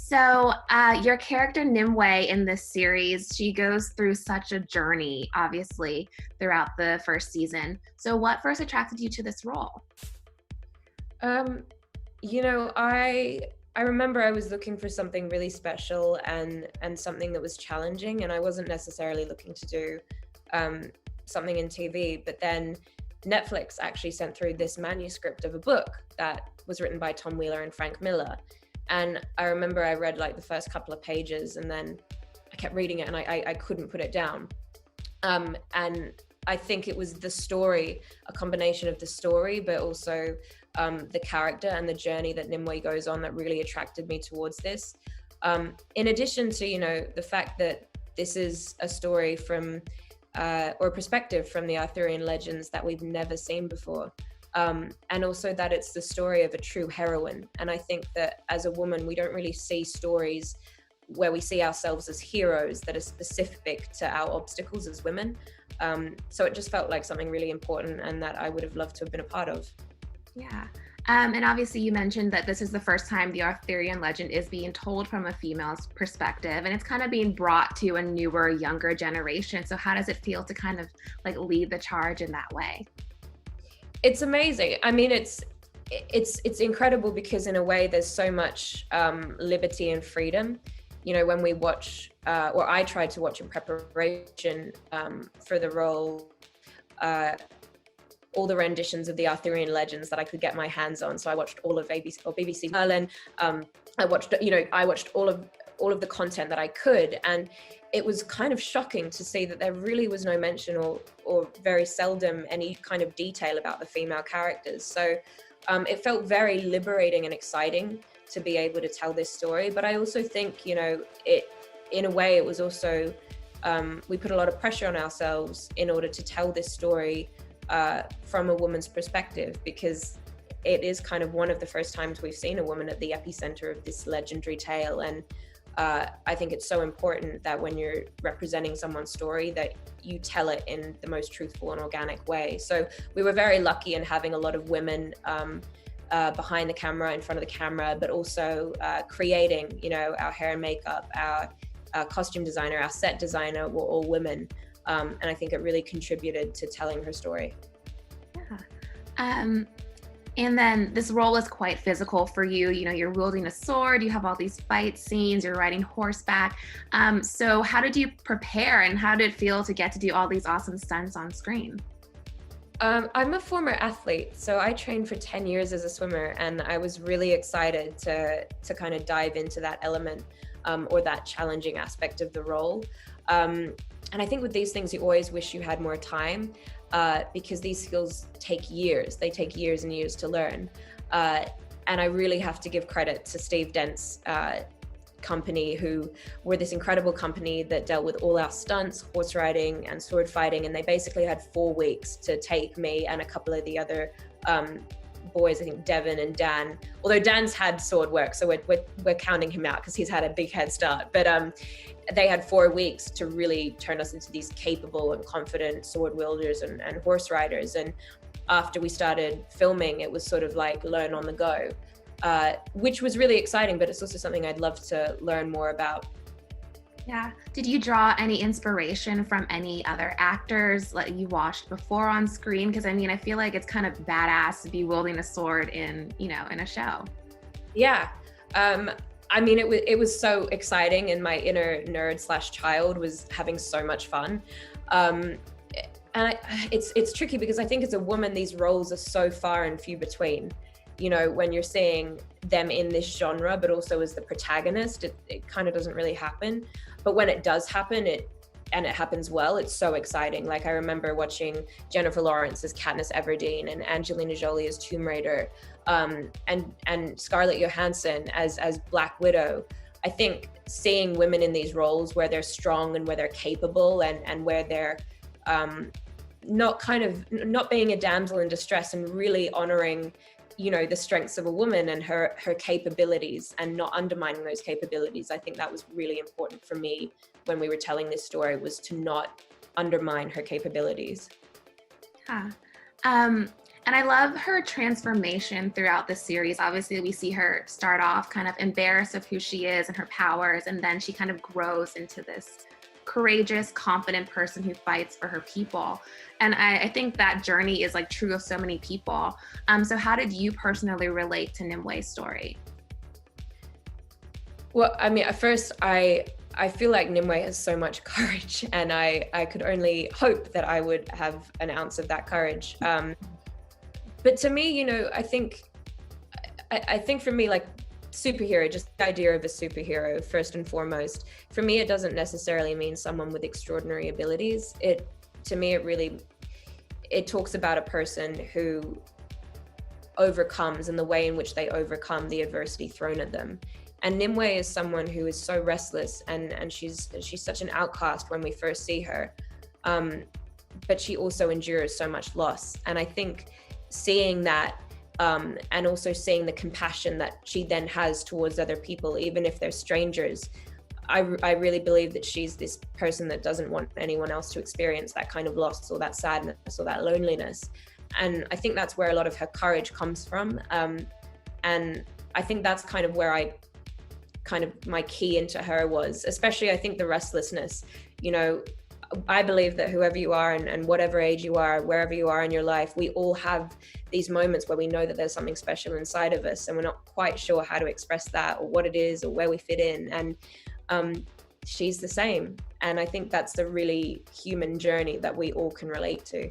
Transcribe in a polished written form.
So, your character Nimue in this series, she goes through such a journey, obviously, throughout the first season. So, what first attracted you to this role? Um, I remember I was looking for something really special and something that was challenging, and I wasn't necessarily looking to do um, something in TV. But then Netflix actually sent through this manuscript of a book that was written by Tom Wheeler and Frank Miller, and I remember I read like the first couple of pages, and then I kept reading it, and I couldn't put it down. And I think it was the story, a combination of the story, but also the character and the journey that Nimue goes on that really attracted me towards this. In addition to, the fact that this is a story from, or a perspective from the Arthurian legends that we've never seen before. And also that it's the story of a true heroine. And I think that as a woman, we don't really see stories where we see ourselves as heroes that are specific to our obstacles as women. So it just felt like something really important and that I would have loved to have been a part of. Yeah. And obviously, you mentioned that this is the first time the Arthurian legend is being told from a female's perspective, and it's kind of being brought to a newer, younger generation. So, how does it feel to kind of like lead the charge in that way? It's amazing. I mean, it's incredible because in a way there's so much liberty and freedom. When we watch, or I tried to watch in preparation for the role, all the renditions of the Arthurian legends that I could get my hands on. So I watched all of ABC or BBC Merlin. I watched all of the content that I could, and it was kind of shocking to see that there really was no mention or very seldom any kind of detail about the female characters. So it felt very liberating and exciting to be able to tell this story. But I also think, in a way, it was also, we put a lot of pressure on ourselves in order to tell this story from a woman's perspective, because it is kind of one of the first times we've seen a woman at the epicenter of this legendary tale. And I think it's so important that when you're representing someone's story that you tell it in the most truthful and organic way. So we were very lucky in having a lot of women behind the camera, in front of the camera, but also creating, our hair and makeup, our costume designer, our set designer were all women. And I think it really contributed to telling her story. Yeah. And then this role is quite physical for you. You're wielding a sword, you have all these fight scenes, you're riding horseback. So how did you prepare and how did it feel to get to do all these awesome stunts on screen? I'm a former athlete, so I trained for 10 years as a swimmer, and I was really excited to kind of dive into that element or that challenging aspect of the role. And I think with these things, you always wish you had more time because these skills take years. They take years and years to learn. And I really have to give credit to Steve Dent's company, who were this incredible company that dealt with all our stunts, horse riding and sword fighting. And they basically had 4 weeks to take me and a couple of the other boys, I think Devin and Dan, although Dan's had sword work, so we're counting him out because he's had a big head start. But they had 4 weeks to really turn us into these capable and confident sword wielders and horse riders. And after we started filming, it was sort of like learn on the go, which was really exciting, but it's also something I'd love to learn more about. Yeah. Did you draw any inspiration from any other actors that you watched before on screen? Because I feel like it's kind of badass to be wielding a sword in a show. Yeah. It was so exciting, and my inner nerd/child was having so much fun. It's tricky because I think as a woman, these roles are so far and few between. When you're seeing them in this genre, but also as the protagonist, it kind of doesn't really happen. But when it does happen, it happens well, it's so exciting. Like I remember watching Jennifer Lawrence as Katniss Everdeen and Angelina Jolie as Tomb Raider, and Scarlett Johansson as Black Widow. I think seeing women in these roles where they're strong and where they're capable and where they're not being a damsel in distress and really honoring the strengths of a woman and her capabilities and not undermining those capabilities. I think that was really important for me when we were telling this story, was to not undermine her capabilities. Yeah. And I love her transformation throughout the series. Obviously, we see her start off kind of embarrassed of who she is and her powers, and then she kind of grows into this courageous, confident person who fights for her people. And I think that journey is like true of so many people. So how did you personally relate to Nimwe's story? Well, I mean, at first, I feel like Nimue has so much courage, and I could only hope that I would have an ounce of that courage. But to me, I think for me, like superhero, just the idea of a superhero, first and foremost, for me, it doesn't necessarily mean someone with extraordinary abilities. To me, it talks about a person who overcomes, and the way in which they overcome the adversity thrown at them. And Nimue is someone who is so restless, and she's such an outcast when we first see her. But she also endures so much loss. And I think seeing that, and also seeing the compassion that she then has towards other people, even if they're strangers, I really believe that she's this person that doesn't want anyone else to experience that kind of loss or that sadness or that loneliness. And I think that's where a lot of her courage comes from. And I think that's kind of where my key into her was, especially I think the restlessness. I believe that whoever you are, and whatever age you are, wherever you are in your life, we all have these moments where we know that there's something special inside of us, and we're not quite sure how to express that or what it is or where we fit in. And she's the same. And I think that's the really human journey that we all can relate to.